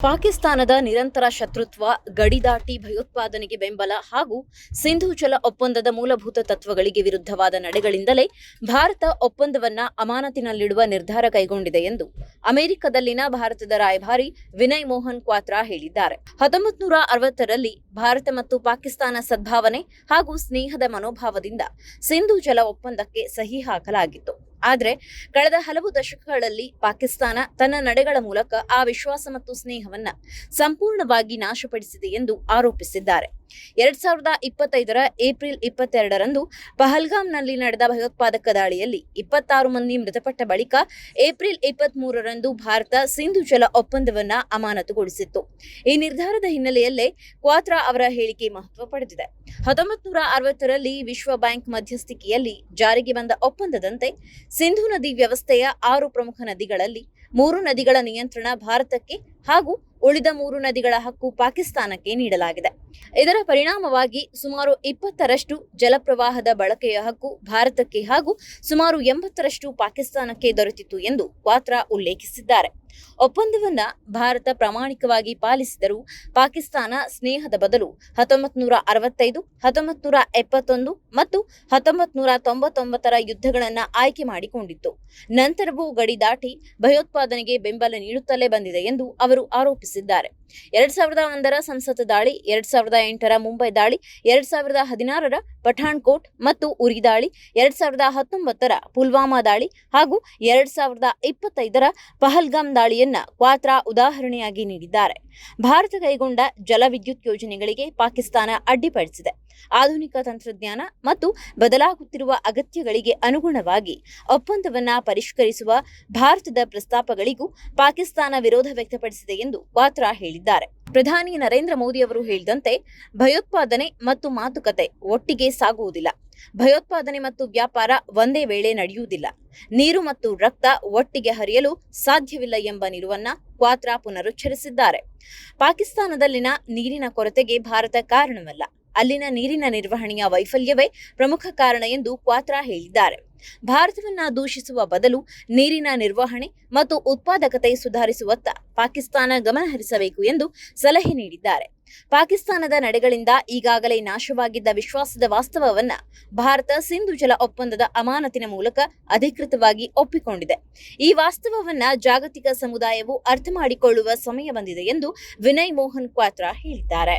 ಪಾಕಿಸ್ತಾನದ ನಿರಂತರ ಶತ್ರುತ್ವ, ಗಡಿದಾಟಿ ಭಯೋತ್ಪಾದನೆಗೆ ಬೆಂಬಲ ಹಾಗೂ ಸಿಂಧೂ ಜಲ ಒಪ್ಪಂದದ ಮೂಲಭೂತ ತತ್ವಗಳಿಗೆ ವಿರುದ್ಧವಾದ ನಡೆಗಳಿಂದಲೇ ಭಾರತ ಒಪ್ಪಂದವನ್ನ ಅಮಾನತಿನಲ್ಲಿಡುವ ನಿರ್ಧಾರ ಕೈಗೊಂಡಿದೆ ಎಂದು ಅಮೆರಿಕದಲ್ಲಿನ ಭಾರತದ ರಾಯಭಾರಿ ವಿನಯ್ ಮೋಹನ್ ಕ್ವಾತ್ರಾ ಹೇಳಿದ್ದಾರೆ. 1960ರಲ್ಲಿ ಭಾರತ ಮತ್ತು ಪಾಕಿಸ್ತಾನ ಸದ್ಭಾವನೆ ಹಾಗೂ ಸ್ನೇಹದ ಮನೋಭಾವದಿಂದ ಸಿಂಧೂ ಜಲ ಒಪ್ಪಂದಕ್ಕೆ ಸಹಿ ಹಾಕಲಾಗಿತ್ತು. ಆದರೆ ಕಳೆದ ಹಲವು ದಶಕಗಳಲ್ಲಿ ಪಾಕಿಸ್ತಾನ ತನ್ನ ನಡೆಗಳ ಮೂಲಕ ಆ ವಿಶ್ವಾಸ ಮತ್ತು ಸ್ನೇಹವನ್ನ ಸಂಪೂರ್ಣವಾಗಿ ನಾಶಪಡಿಸಿದೆ ಎಂದು ಆರೋಪಿಸಿದ್ದಾರೆ. 2025ರ ಏಪ್ರಿಲ್ 22ರಂದು ಪಹಲ್ಗಾಮ್ನಲ್ಲಿ ನಡೆದ ಭಯೋತ್ಪಾದಕ ದಾಳಿಯಲ್ಲಿ 26 ಮಂದಿ ಮೃತಪಟ್ಟ ಬಳಿಕ ಏಪ್ರಿಲ್ 23ರಂದು ಭಾರತ ಸಿಂಧೂ ಜಲ ಒಪ್ಪಂದವನ್ನ ಅಮಾನತುಗೊಳಿಸಿತ್ತು. ಈ ನಿರ್ಧಾರದ ಹಿನ್ನೆಲೆಯಲ್ಲೇ ಕ್ವಾತ್ರಾ ಅವರ ಹೇಳಿಕೆ ಮಹತ್ವ ಪಡೆದಿದೆ. 1960ರಲ್ಲಿ ವಿಶ್ವ ಬ್ಯಾಂಕ್ ಮಧ್ಯಸ್ಥಿಕೆಯಲ್ಲಿ ಜಾರಿಗೆ ಬಂದ ಒಪ್ಪಂದದಂತೆ ಸಿಂಧೂ ನದಿ ವ್ಯವಸ್ಥೆಯ 6 ಪ್ರಮುಖ ನದಿಗಳಲ್ಲಿ 3 ನದಿಗಳ ನಿಯಂತ್ರಣ ಭಾರತಕ್ಕೆ ಹಾಗೂ ಉಳಿದ 3 ನದಿಗಳ ಹಕ್ಕು ಪಾಕಿಸ್ತಾನಕ್ಕೆ ನೀಡಲಾಗಿದೆ. ಇದರ ಪರಿಣಾಮವಾಗಿ ಸುಮಾರು 20ರಷ್ಟು ಜಲಪ್ರವಾಹದ ಬಳಕೆಯ ಹಕ್ಕು ಭಾರತಕ್ಕೆ ಹಾಗೂ ಸುಮಾರು 80ರಷ್ಟು ಪಾಕಿಸ್ತಾನಕ್ಕೆ ದೊರೆತಿತ್ತು ಎಂದು ಕ್ವಾತ್ರಾ ಉಲ್ಲೇಖಿಸಿದ್ದಾರೆ. ಒಪ್ಪಂದವನ್ನ ಭಾರತ ಪ್ರಾಮಾಣಿಕವಾಗಿ ಪಾಲಿಸಿದರೂ ಪಾಕಿಸ್ತಾನ ಸ್ನೇಹದ ಬದಲು 1965, 1971 ಮತ್ತು 1999ರ ಯುದ್ಧಗಳನ್ನು ಆಯ್ಕೆ ಮಾಡಿಕೊಂಡಿತ್ತು. ನಂತರವೂ ಗಡಿ ದಾಟಿ ಭಯೋತ್ಪಾದನೆಗೆ ಬೆಂಬಲ ನೀಡುತ್ತಲೇ ಬಂದಿದೆ ಎಂದು ಅವರು ಆರೋಪಿಸಿದ್ದಾರೆ. 2001ರ ಸಂಸತ್ ದಾಳಿ, 2008ರ ಮುಂಬೈ ದಾಳಿ, 2016ರ ಪಠಾಣ್ಕೋಟ್ ಮತ್ತು ಉರಿ ದಾಳಿ, 2019ರ ಪುಲ್ವಾಮಾ ದಾಳಿ ಹಾಗೂ 2025ರ ಪಹಲ್ಗಾಮ್ ದಾಳಿಯನ್ನ ಕ್ವಾತ್ರಾ ಉದಾಹರಣೆಯಾಗಿ ನೀಡಿದ್ದಾರೆ. ಭಾರತ ಕೈಗೊಂಡ ಜಲವಿದ್ಯುತ್ ಯೋಜನೆಗಳಿಗೆ ಪಾಕಿಸ್ತಾನ ಅಡ್ಡಿಪಡಿಸಿದೆ. ಆಧುನಿಕ ತಂತ್ರಜ್ಞಾನ ಮತ್ತು ಬದಲಾಗುತ್ತಿರುವ ಅಗತ್ಯಗಳಿಗೆ ಅನುಗುಣವಾಗಿ ಒಪ್ಪಂದವನ್ನ ಪರಿಷ್ಕರಿಸುವ ಭಾರತದ ಪ್ರಸ್ತಾಪಗಳಿಗೂ ಪಾಕಿಸ್ತಾನ ವಿರೋಧ ವ್ಯಕ್ತಪಡಿಸಿದೆ ಎಂದು ಕ್ವಾತ್ರಾ ಹೇಳಿದ್ದಾರೆ. ಪ್ರಧಾನಿ ನರೇಂದ್ರ ಮೋದಿ ಅವರು ಹೇಳಿದಂತೆ, ಭಯೋತ್ಪಾದನೆ ಮತ್ತು ಮಾತುಕತೆ ಒಟ್ಟಿಗೆ ಸಾಗುವುದಿಲ್ಲ. ಭಯೋತ್ಪಾದನೆ ಮತ್ತು ವ್ಯಾಪಾರ ಒಂದೇ ವೇಳೆ ನಡೆಯುವುದಿಲ್ಲ. ನೀರು ಮತ್ತು ರಕ್ತ ಒಟ್ಟಿಗೆ ಹರಿಯಲು ಸಾಧ್ಯವಿಲ್ಲ ಎಂಬ ನಿಲುವನ್ನ ಕ್ವಾತ್ರಾ ಪುನರುಚ್ಚರಿಸಿದ್ದಾರೆ. ಪಾಕಿಸ್ತಾನದಲ್ಲಿನ ನೀರಿನ ಕೊರತೆಗೆ ಭಾರತ ಕಾರಣವಲ್ಲ, ಅಲ್ಲಿನ ನೀರಿನ ನಿರ್ವಹಣೆಯ ವೈಫಲ್ಯವೇ ಪ್ರಮುಖ ಕಾರಣ ಎಂದು ಕ್ವಾತ್ರಾ ಹೇಳಿದ್ದಾರೆ. ಭಾರತವನ್ನ ದೂಷಿಸುವ ಬದಲು ನೀರಿನ ನಿರ್ವಹಣೆ ಮತ್ತು ಉತ್ಪಾದಕತೆ ಸುಧಾರಿಸುವತ್ತ ಪಾಕಿಸ್ತಾನ ಗಮನ ಹರಿಸಬೇಕು ಎಂದು ಸಲಹೆ ನೀಡಿದ್ದಾರೆ. ಪಾಕಿಸ್ತಾನದ ನಡೆಗಳಿಂದ ಈಗಾಗಲೇ ನಾಶವಾಗಿದ್ದ ವಿಶ್ವಾಸದ ವಾಸ್ತವವನ್ನ ಭಾರತ ಸಿಂಧೂ ಜಲ ಒಪ್ಪಂದದ ಅಮಾನತಿನ ಮೂಲಕ ಅಧಿಕೃತವಾಗಿ ಒಪ್ಪಿಕೊಂಡಿದೆ. ಈ ವಾಸ್ತವವನ್ನ ಜಾಗತಿಕ ಸಮುದಾಯವು ಅರ್ಥ ಮಾಡಿಕೊಳ್ಳುವ ಸಮಯ ಬಂದಿದೆ ಎಂದು ವಿನಯ್ ಮೋಹನ್ ಕ್ವಾತ್ರಾ ಹೇಳಿದ್ದಾರೆ.